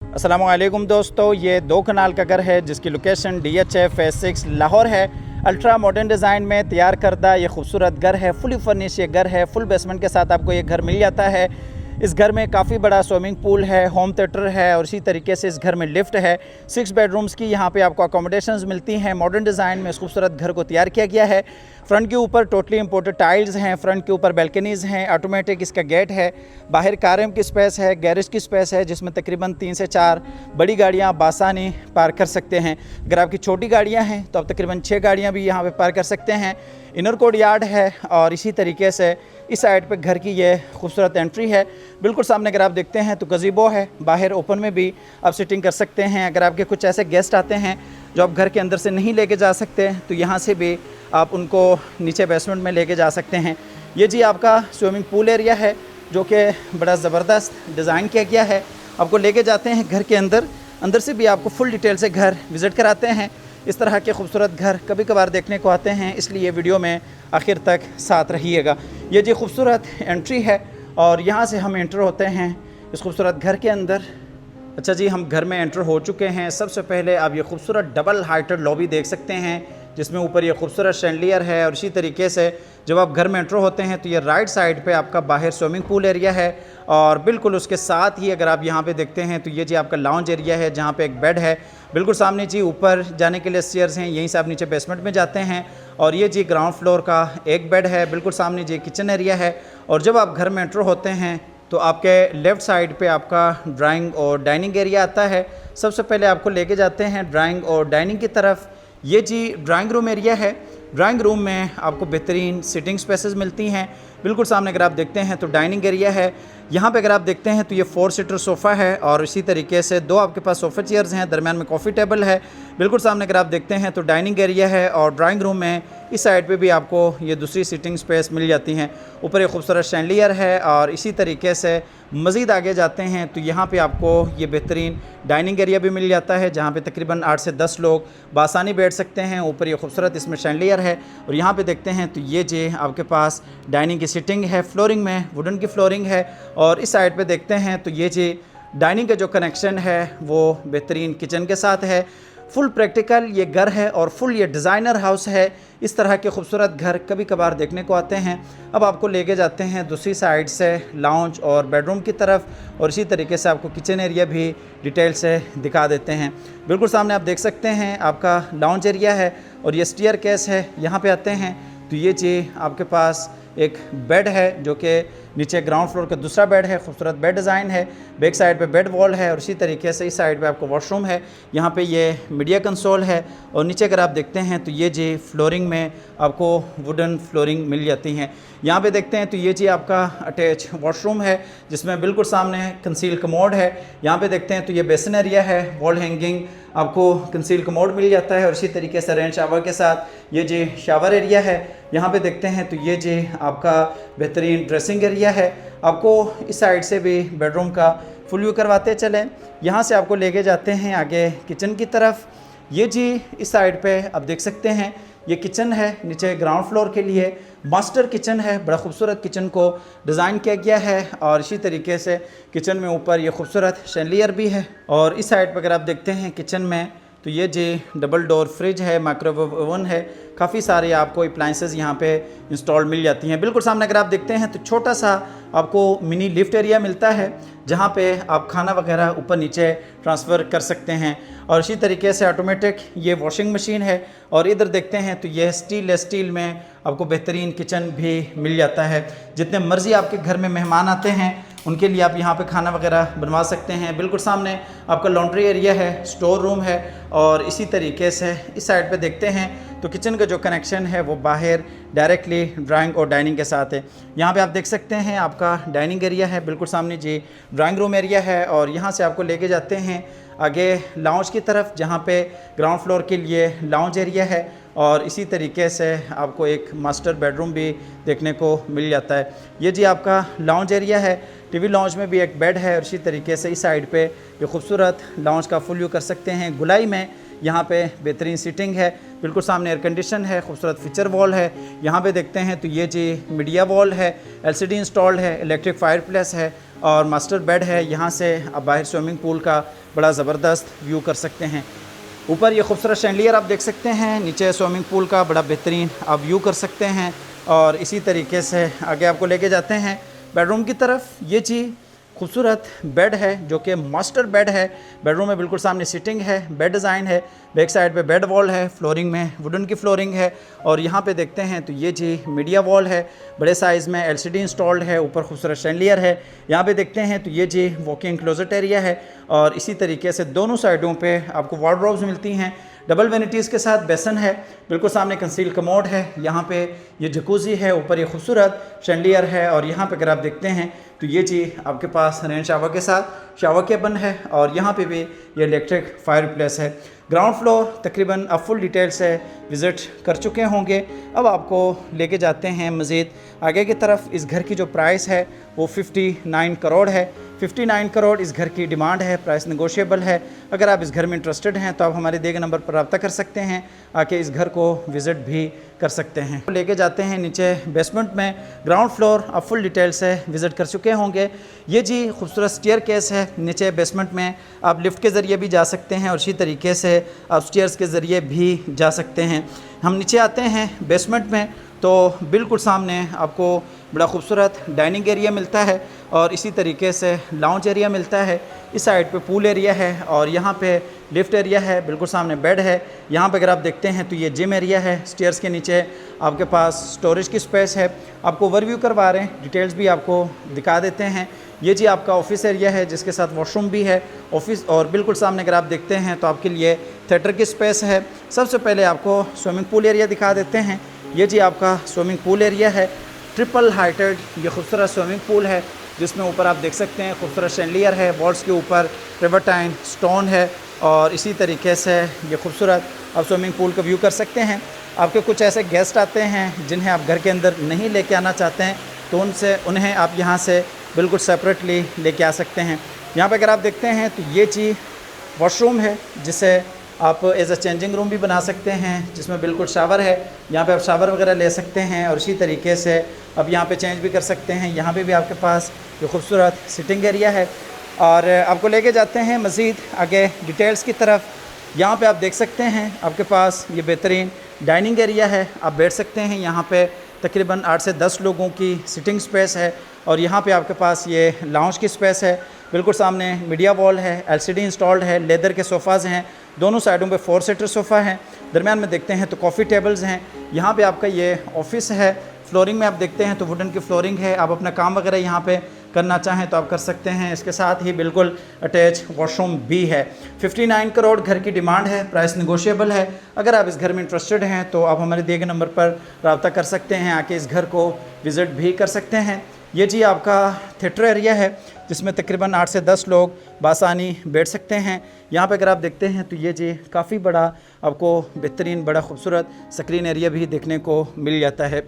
अस्सलामुअलैकुम दोस्तों, ये 2 कनाल का घर है जिसकी लोकेशन DHA फेज़ 6 लाहौर है। अल्ट्रा मॉडर्न डिज़ाइन में तैयार करदा ये खूबसूरत घर है। फुली फर्निश ये घर है। फुल बेसमेंट के साथ आपको ये घर मिल जाता है। इस घर में काफ़ी बड़ा स्विमिंग पूल है, होम थिएटर है और इसी तरीके से इस घर में लिफ्ट है। 6 बेडरूम्स की यहाँ पे आपको अकोमोडेशंस मिलती हैं। मॉडर्न डिज़ाइन में इस खूबसूरत घर को तैयार किया गया है। फ्रंट के ऊपर टोटली इंपोर्टेड टाइल्स हैं। फ्रंट के ऊपर बैल्कनीज़ हैं। ऑटोमेटिक इसका गेट है। बाहर कार की स्पेस है, गैरेज की स्पेस है जिसमें तकरीबन 3 से 4 बड़ी गाड़ियाँ बासानी पार्क कर सकते हैं। अगर आपकी छोटी गाड़ियाँ हैं तो आप तकरीबन 6 गाड़ियाँ भी यहाँ पे पार्क कर सकते हैं। इनर कोर्ट यार्ड है और इसी तरीके से इस साइड पे घर की ये खूबसूरत एंट्री है। बिल्कुल सामने अगर आप देखते हैं तो गज़ीबो है। बाहर ओपन में भी आप सिटिंग कर सकते हैं। अगर आपके कुछ ऐसे गेस्ट आते हैं जो आप घर के अंदर से नहीं लेके जा सकते तो यहाँ से भी आप उनको नीचे बेसमेंट में लेके जा सकते हैं। ये जी आपका स्विमिंग पूल एरिया है जो कि बड़ा ज़बरदस्त डिज़ाइन किया गया है। आपको लेके जाते हैं घर के अंदर से भी आपको फुल डिटेल से घर विज़िट कराते हैं। इस तरह के खूबसूरत घर कभी कभार देखने को आते हैं, इसलिए वीडियो में आखिर तक साथ रहिएगा। ये जी खूबसूरत एंट्री है और यहाँ से हम एंटर होते हैं इस खूबसूरत घर के अंदर। अच्छा जी, हम घर में एंटर हो चुके हैं। सबसे पहले आप ये खूबसूरत डबल हाइटेड लॉबी देख सकते हैं जिसमें ऊपर ये खूबसूरत शैंडलियर है और इसी तरीके से जब आप घर में एंटर होते हैं तो ये राइट साइड पे आपका बाहर स्विमिंग पूल एरिया है और बिल्कुल उसके साथ ही अगर आप यहाँ पे देखते हैं तो ये जी आपका लाउंज एरिया है जहाँ पे एक बेड है। बिल्कुल सामने जी ऊपर जाने के लिए स्टेयर्स हैं, यहीं से आप नीचे बेसमेंट में जाते हैं और ये जी ग्राउंड फ्लोर का एक बेड है। बिल्कुल सामने जी किचन एरिया है और जब आप घर में एंटर होते हैं तो आपके लेफ़्ट साइड पे आपका ड्राइंग और डाइनिंग एरिया आता है। सबसे पहले आपको लेके जाते हैं ड्राइंग और डाइनिंग की तरफ। ये जी ड्राइंग रूम एरिया है। ड्राइंग रूम में आपको बेहतरीन सिटिंग स्पेसेस मिलती हैं। बिल्कुल सामने अगर आप देखते हैं तो डाइनिंग एरिया है। यहाँ पे अगर आप देखते हैं तो ये 4 सीटर सोफ़ा है और इसी तरीके से 2 आपके पास सोफ़ा चेयर्स हैं, दरम्यान में कॉफ़ी टेबल है। बिल्कुल सामने अगर आप देखते हैं तो डाइनिंग एरिया है और ड्राइंग रूम में इस साइड पे भी आपको ये दूसरी सिटिंग स्पेस मिल जाती हैं। ऊपर एक खूबसूरत शैंडलियर है और इसी तरीके से मज़ीद आगे जाते हैं तो यहाँ पे आपको ये बेहतरीन डाइनिंग एरिया भी मिल जाता है जहाँ पे तकरीबन 8 से 10 लोग बासानी बैठ सकते हैं। ऊपर ये खूबसूरत इसमें शैंडलियर है और यहाँ पे देखते हैं तो ये जे आपके पास डाइनिंग की सिटिंग है। फ्लोरिंग में वुडन की फ्लोरिंग है और इस साइड पे देखते हैं तो ये जी डाइनिंग का जो कनेक्शन है वो बेहतरीन किचन के साथ है। फुल प्रैक्टिकल ये घर है और फुल ये डिज़ाइनर हाउस है। इस तरह के खूबसूरत घर कभी कभार देखने को आते हैं। अब आपको लेके जाते हैं दूसरी साइड से लाउंज और बेडरूम की तरफ और इसी तरीके से आपको किचन एरिया भी डिटेल से दिखा देते हैं। बिल्कुल सामने आप देख सकते हैं आपका लाउंज एरिया है और ये स्टेयर केस है। यहाँ पे आते हैं तो ये जी आपके पास एक बेड है जो कि नीचे ग्राउंड फ्लोर का दूसरा बेड है। खूबसूरत बेड डिज़ाइन है। बैक साइड पे बेड वॉल है और इसी तरीके से इस साइड पे आपको वॉशरूम है। यहाँ पे ये मीडिया कंसोल है और नीचे अगर आप देखते हैं तो ये जी फ्लोरिंग में आपको वुडन फ्लोरिंग मिल जाती हैं। यहाँ पे देखते हैं तो ये जी आपका अटैच वॉशरूम है जिसमें बिल्कुल सामने कंसील कमोड है। यहाँ पे देखते हैं तो ये बेसिन एरिया है। वॉल हैंगिंग आपको कंसील कमोड मिल जाता है और इसी तरीके से रेन शावर के साथ ये जी शावर एरिया है। यहाँ पे देखते हैं तो ये जी आपका बेहतरीन ड्रेसिंग एरिया है। आपको इस साइड से भी बेडरूम का फुल व्यू करवाते चलें। यहाँ से आपको लेके जाते हैं आगे किचन की तरफ। ये जी इस साइड पे आप देख सकते हैं ये किचन है। नीचे ग्राउंड फ्लोर के लिए मास्टर किचन है। बड़ा खूबसूरत किचन को डिज़ाइन किया गया है और इसी तरीके से किचन में ऊपर ये खूबसूरत शैंडलियर भी है। और इस साइड पर अगर आप देखते हैं किचन में तो ये जी डबल डोर फ्रिज है, माइक्रोवेव ओवन है। काफ़ी सारे आपको अप्लाइंसेस यहाँ पे इंस्टॉल मिल जाती हैं। बिल्कुल सामने अगर आप देखते हैं तो छोटा सा आपको मिनी लिफ्ट एरिया मिलता है जहाँ पे आप खाना वगैरह ऊपर नीचे ट्रांसफ़र कर सकते हैं। और इसी तरीके से ऑटोमेटिक ये वॉशिंग मशीन है और इधर देखते हैं तो ये स्टील में आपको बेहतरीन किचन भी मिल जाता है। जितने मर्ज़ी आपके घर में मेहमान आते हैं उनके लिए आप यहाँ पे खाना वगैरह बनवा सकते हैं। बिल्कुल सामने आपका लॉन्ड्री एरिया है, स्टोर रूम है और इसी तरीके से इस साइड पे देखते हैं तो किचन का जो कनेक्शन है वो बाहर डायरेक्टली ड्राइंग और डाइनिंग के साथ है। यहाँ पे आप देख सकते हैं आपका डाइनिंग एरिया है। बिल्कुल सामने जी ड्राइंग रूम एरिया है और यहाँ से आपको लेके जाते हैं आगे लाउंज की तरफ जहाँ पे ग्राउंड फ्लोर के लिए लाउंज एरिया है और इसी तरीके से आपको एक मास्टर बेडरूम भी देखने को मिल जाता है। ये जी आपका लाउंज एरिया है। टीवी लाउंज में भी एक बेड है और इसी तरीके से इस साइड पे ये खूबसूरत लाउंज का फुल व्यू कर सकते हैं। गुलाई में यहाँ पे बेहतरीन सीटिंग है। बिल्कुल सामने एयर कंडीशन है, खूबसूरत फीचर वॉल है। यहाँ पे देखते हैं तो ये जी मीडिया वॉल है, एलसीडी इंस्टॉल्ड है, इलेक्ट्रिक फायर प्लेस है और मास्टर बेड है। यहाँ से आप बाहर स्विमिंग पूल का बड़ा ज़बरदस्त व्यू कर सकते हैं। ऊपर ये खूबसूरत शैंडलियर आप देख सकते हैं, नीचे स्विमिंग पूल का बड़ा बेहतरीन आप व्यू कर सकते हैं। और इसी तरीके से आगे आपको लेके जाते हैं बेडरूम की तरफ। ये जी खूबसूरत बेड है जो कि मास्टर बेड है। बेडरूम में बिल्कुल सामने सिटिंग है, बेड डिज़ाइन है, बैक साइड पे बेड वॉल है, फ्लोरिंग में वुडन की फ्लोरिंग है। और यहाँ पे देखते हैं तो ये जी मीडिया वॉल है, बड़े साइज़ में एलसीडी इंस्टॉल्ड है, ऊपर खूबसूरत शैंडलियर है। यहाँ पे देखते हैं तो ये जी वॉकिंग क्लोजेट एरिया है। और इसी तरीके से दोनों साइडों पे आपको वार्डरोब्स मिलती हैं, डबल वेनिटीज़ के साथ बेसन है, बिल्कुल सामने कंसील कमोड है। यहाँ पे ये जकूज़ी है, ऊपर ये खूबसूरत शैंडलियर है। और यहाँ पे अगर आप देखते हैं तो ये जी आपके पास रेन शावर के साथ शावर केबिन है। और यहाँ पे भी ये इलेक्ट्रिक फायर प्लेस है। ग्राउंड फ्लोर तकरीबन आप फुल डिटेल से विज़िट कर चुके होंगे। अब आपको लेके जाते हैं मज़ीद आगे की तरफ। इस घर की जो प्राइस है वो 59 करोड़ है। 59 करोड़ इस घर की डिमांड है, प्राइस नेगोशिएबल है। अगर आप इस घर में इंटरेस्टेड हैं तो आप हमारे दिए गए नंबर पर रब्ता कर सकते हैं, आके इस घर को विज़िट भी कर सकते हैं। लेके जाते हैं नीचे बेसमेंट में। ग्राउंड फ्लोर आप फुल डिटेल से विज़िट कर चुके होंगे। ये जी खूबसूरत स्टेयर केस है। नीचे बेसमेंट में आप लिफ्ट के ज़रिए भी जा सकते हैं और इसी तरीके से आप स्टेयर्स के ज़रिए भी जा सकते हैं। हम नीचे आते हैं बेसमेंट में तो बिल्कुल सामने आपको बड़ा खूबसूरत डाइनिंग एरिया मिलता है और इसी तरीके से लाउंज एरिया मिलता है। इस साइड पे पूल एरिया है और यहाँ पे लिफ्ट एरिया है, बिल्कुल सामने बेड है। यहाँ पे अगर आप देखते हैं तो ये जिम एरिया है। स्टेयर्स के नीचे आपके पास स्टोरेज की स्पेस है। आपको ओवरव्यू करवा रहे हैं, डिटेल्स भी आपको दिखा देते हैं। ये जी आपका ऑफिस एरिया है जिसके साथ वॉशरूम भी है ऑफिस। और बिल्कुल सामने अगर आप देखते हैं तो आपके लिए थिएटर की स्पेस है। सबसे पहले आपको स्विमिंग पूल एरिया दिखा देते हैं। ये जी आपका स्विमिंग पूल एरिया है, ट्रिपल हाइटेड ये खूबसूरत स्विमिंग पूल है जिसमें ऊपर आप देख सकते हैं खूबसूरत शैंडलियर है, वॉल्स के ऊपर ट्रेवर्टाइन स्टोन है। और इसी तरीके से ये खूबसूरत आप स्विमिंग पूल का व्यू कर सकते हैं। आपके कुछ ऐसे गेस्ट आते हैं जिन्हें आप घर के अंदर नहीं लेके आना चाहते हैं तो उन्हें आप यहाँ से बिल्कुल सेपरेटली लेके आ सकते हैं। यहाँ पे अगर आप देखते हैं तो ये चीज़ वॉशरूम है जिसे आप एज अ चेंजिंग रूम भी बना सकते हैं, जिसमें बिल्कुल शावर है। यहाँ पे आप शावर वगैरह ले सकते हैं और इसी तरीके से अब यहाँ पे चेंज भी कर सकते हैं। यहाँ पे भी आपके पास जो खूबसूरत सिटिंग एरिया है। और आपको लेके जाते हैं मज़ीद आगे डिटेल्स की तरफ। यहाँ पे आप देख सकते हैं आपके पास ये बेहतरीन डाइनिंग एरिया है, आप बैठ सकते हैं। यहाँ पे तकरीबन 8 से 10 लोगों की सिटिंग स्पेस है। और यहाँ पे आपके पास ये लाउंज की स्पेस है, बिल्कुल सामने मीडिया वॉल है, एलसीडी इंस्टॉल्ड है, लेदर के सोफ़ाज़ हैं, दोनों साइडों पे 4 सीटर सोफ़ा हैं, दरमियान में देखते हैं तो कॉफ़ी टेबल्स हैं। यहाँ पे आपका ये ऑफिस है। फ्लोरिंग में आप देखते हैं तो वुडन की फ्लोरिंग है। आप अपना काम वगैरह यहाँ पे करना चाहें तो आप कर सकते हैं। इसके साथ ही बिल्कुल अटैच वॉशरूम भी है। 59 करोड़ घर की डिमांड है, प्राइस नेगोशिएबल है। अगर आप इस घर में इंटरेस्टेड हैं तो आप हमारे दिए गए नंबर पर रब्ता कर सकते हैं, आके इस घर को विज़िट भी कर सकते हैं। ये जी आपका थिएटर एरिया है जिसमें तकरीबन 8 से 10 लोग बासानी बैठ सकते हैं। यहाँ पे अगर आप देखते हैं तो ये जी काफ़ी बड़ा आपको बेहतरीन बड़ा खूबसूरत स्क्रीन एरिया भी देखने को मिल जाता है।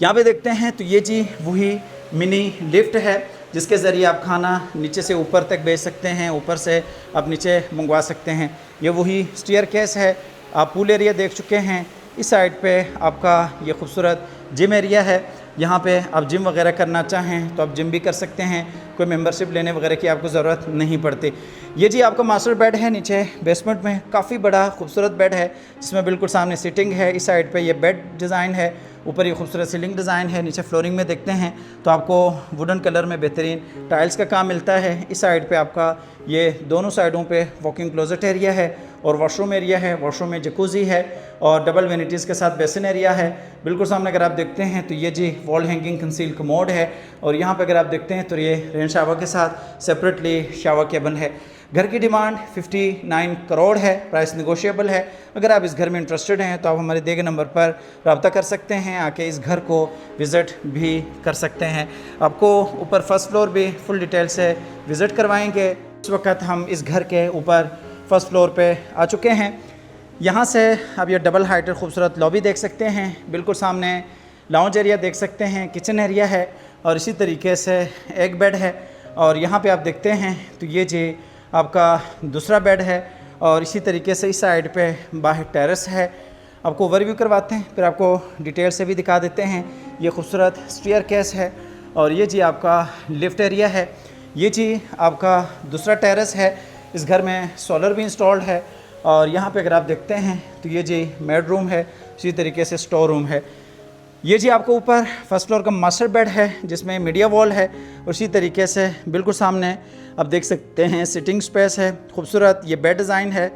यहाँ पे देखते हैं तो ये जी वही मिनी लिफ्ट है जिसके ज़रिए आप खाना नीचे से ऊपर तक भेज सकते हैं, ऊपर से आप नीचे मंगवा सकते हैं। ये वही स्टेयर केस है। आप पूल एरिया देख चुके हैं। इस साइड पे आपका ये खूबसूरत जिम एरिया है। यहाँ पे आप जिम वगैरह करना चाहें तो आप जिम भी कर सकते हैं, कोई मेंबरशिप लेने वगैरह की आपको ज़रूरत नहीं पड़ती। ये जी आपका मास्टर बेड है नीचे बेसमेंट में, काफ़ी बड़ा खूबसूरत बेड है जिसमें बिल्कुल सामने सिटिंग है। इस साइड पे ये बेड डिज़ाइन है, ऊपर ये खूबसूरत सीलिंग डिज़ाइन है। नीचे फ्लोरिंग में देखते हैं तो आपको वुडन कलर में बेहतरीन टाइल्स का काम मिलता है। इस साइड पे आपका ये दोनों साइडों पे वॉकिंग क्लोजेट एरिया है और वॉशरूम एरिया है। वॉशरूम में जकूज़ी है और डबल वेनिटीज़ के साथ बेसिन एरिया है। बिल्कुल सामने अगर आप देखते हैं तो ये जी वॉल हैंगिंग कंसील कमोड है और यहाँ पे अगर आप देखते हैं तो ये रेन शावर के साथ सेपरेटली शावर केबिन है। घर की डिमांड 59 करोड़ है, प्राइस नेगोशिएबल है। अगर आप इस घर में इंटरेस्टेड हैं तो आप हमारे दिए गए नंबर पर रब्ता कर सकते हैं, आके इस घर को विज़िट भी कर सकते हैं। आपको ऊपर फर्स्ट फ्लोर भी फुल डिटेल से विज़िट करवाएंगे। इस वक्त हम इस घर के ऊपर फर्स्ट फ्लोर पे आ चुके हैं। यहाँ से आप ये डबल हाइटेड खूबसूरत लॉबी देख सकते हैं, बिल्कुल सामने लाउंज एरिया देख सकते हैं, किचन एरिया है और इसी तरीके से एक बेड है। और यहाँ पे आप देखते हैं तो ये जी आपका दूसरा बेड है और इसी तरीके से इस साइड पे बाहर टेरेस है। आपको ओवरव्यू करवाते हैं, फिर आपको डिटेल से भी दिखा देते हैं। ये खूबसूरत स्टेयर केस है और ये जी आपका लिफ्ट एरिया है। ये जी आपका दूसरा टेरेस है। इस घर में सोलर भी इंस्टॉल्ड है। और यहाँ पे अगर आप देखते हैं तो ये जी बेड रूम है, इसी तरीके से स्टोर रूम है। ये जी आपको ऊपर फर्स्ट फ्लोर का मास्टर बेड है जिसमें मीडिया वॉल है। उसी तरीके से बिल्कुल सामने आप देख सकते हैं सिटिंग स्पेस है, खूबसूरत ये बेड डिज़ाइन है।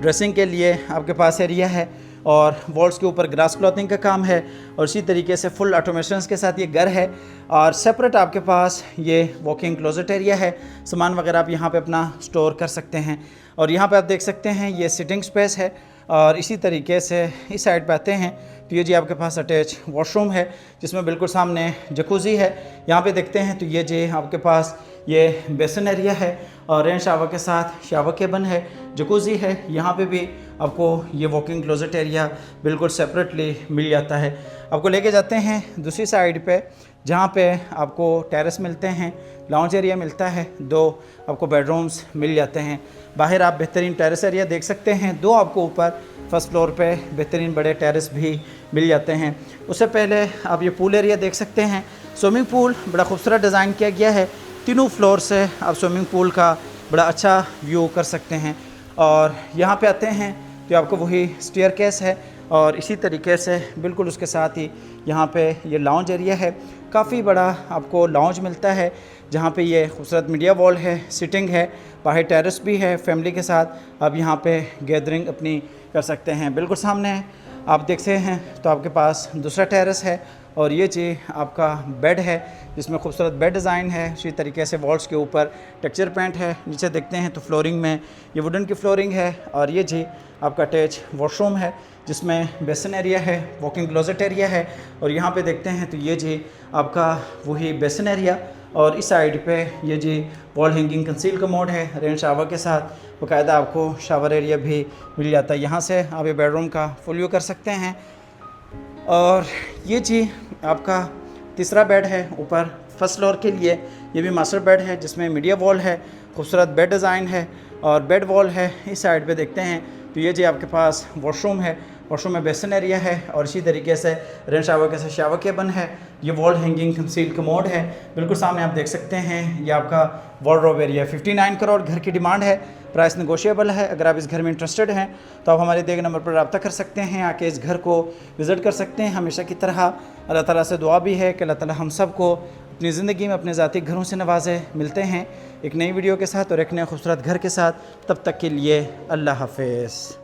ड्रेसिंग के लिए आपके पास एरिया है और वॉल्स के ऊपर ग्रास क्लॉथिंग का काम है। और इसी तरीके से फुल ऑटोमेशंस के साथ ये घर है। और सेपरेट आपके पास ये वॉकिंग क्लोजेट एरिया है, सामान वगैरह आप यहाँ पे अपना स्टोर कर सकते हैं। और यहाँ पे आप देख सकते हैं ये सिटिंग स्पेस है। और इसी तरीके से इस साइड पे आते हैं तो ये जी आपके पास अटैच वॉशरूम है जिसमें बिल्कुल सामने जकूज़ी है। यहाँ पे देखते हैं तो ये जी आपके पास ये बेसन एरिया है और रेन शावर के साथ शावर केबन है, जकूज़ी है। यहाँ पे भी आपको ये वॉकिंग क्लोजेट एरिया बिल्कुल सेपरेटली मिल जाता है। आपको लेके जाते हैं दूसरी साइड पे जहाँ पे आपको टेरेस मिलते हैं, लाउंज एरिया मिलता है, 2 आपको बेडरूम्स मिल जाते हैं। बाहर आप बेहतरीन टेरेस एरिया देख सकते हैं, 2 आपको ऊपर फर्स्ट फ्लोर पे बेहतरीन बड़े टेरेस भी मिल जाते हैं। उससे पहले आप ये पूल एरिया देख सकते हैं। स्विमिंग पूल बड़ा खूबसूरत डिज़ाइन किया गया है। तीनों फ्लोर से आप स्विमिंग पूल का बड़ा अच्छा व्यू कर सकते हैं। और यहाँ पे आते हैं तो आपको वही स्टेयरकेस है और इसी तरीके से बिल्कुल उसके साथ ही यहाँ पे ये लाउंज एरिया है। काफ़ी बड़ा आपको लाउंज मिलता है जहाँ पे ये खूबसूरत मीडिया वॉल है, सिटिंग है, बाहर टेरेस भी है। फैमिली के साथ आप यहाँ पे गैदरिंग अपनी कर सकते हैं। बिल्कुल सामने आप देखते हैं तो आपके पास दूसरा टेरेस है। और ये जी आपका बेड है जिसमें खूबसूरत बेड डिज़ाइन है। इसी तरीके से वॉल्स के ऊपर टेक्सचर पेंट है। नीचे देखते हैं तो फ्लोरिंग में ये वुडन की फ्लोरिंग है। और ये जी आपका अटैच वॉशरूम है जिसमें बेसन एरिया है, वॉकिंग क्लोजेट एरिया है। और यहाँ पे देखते हैं तो ये जी आपका वही बेसन एरिया। और इस साइड पे ये जी वॉल हैंगिंग कंसील कमोड है, रेन शावर के साथ बाकायदा आपको शावर एरिया भी मिल जाता है। यहाँ से आप ये बेडरूम का फुल व्यू कर सकते हैं। और ये जी आपका तीसरा बेड है ऊपर फर्स्ट फ्लोर के लिए। ये भी मास्टर बेड है जिसमें मीडिया वॉल है, खूबसूरत बेड डिज़ाइन है और बेड वॉल है। इस साइड पे देखते हैं तो ये जी आपके पास वॉशरूम है, वॉशरूम में बेसन एरिया है और इसी तरीके से रेन शावर के साथ शावर केबन है। ये वॉल हैंगिंग कंसील कमोड है। बिल्कुल सामने आप देख सकते हैं ये आपका वार्डरोब एरिया। 59 करोड़ घर की डिमांड है, प्राइस नेगोशिएबल है। अगर आप इस घर में इंटरेस्टेड हैं तो आप हमारे दिए गए नंबर पर रब्ता कर सकते हैं, आके इस घर को विज़िट कर सकते हैं। हमेशा की तरह अल्लाह ताला से दुआ भी है कि अल्लाह ताला हम सब को अपनी ज़िंदगी में अपने ज़ाती घरों से नवाजे। मिलते हैं एक नई वीडियो के साथ और एक नए खूबसूरत घर के साथ। तब तक के लिए अल्लाह हाफ़िज़।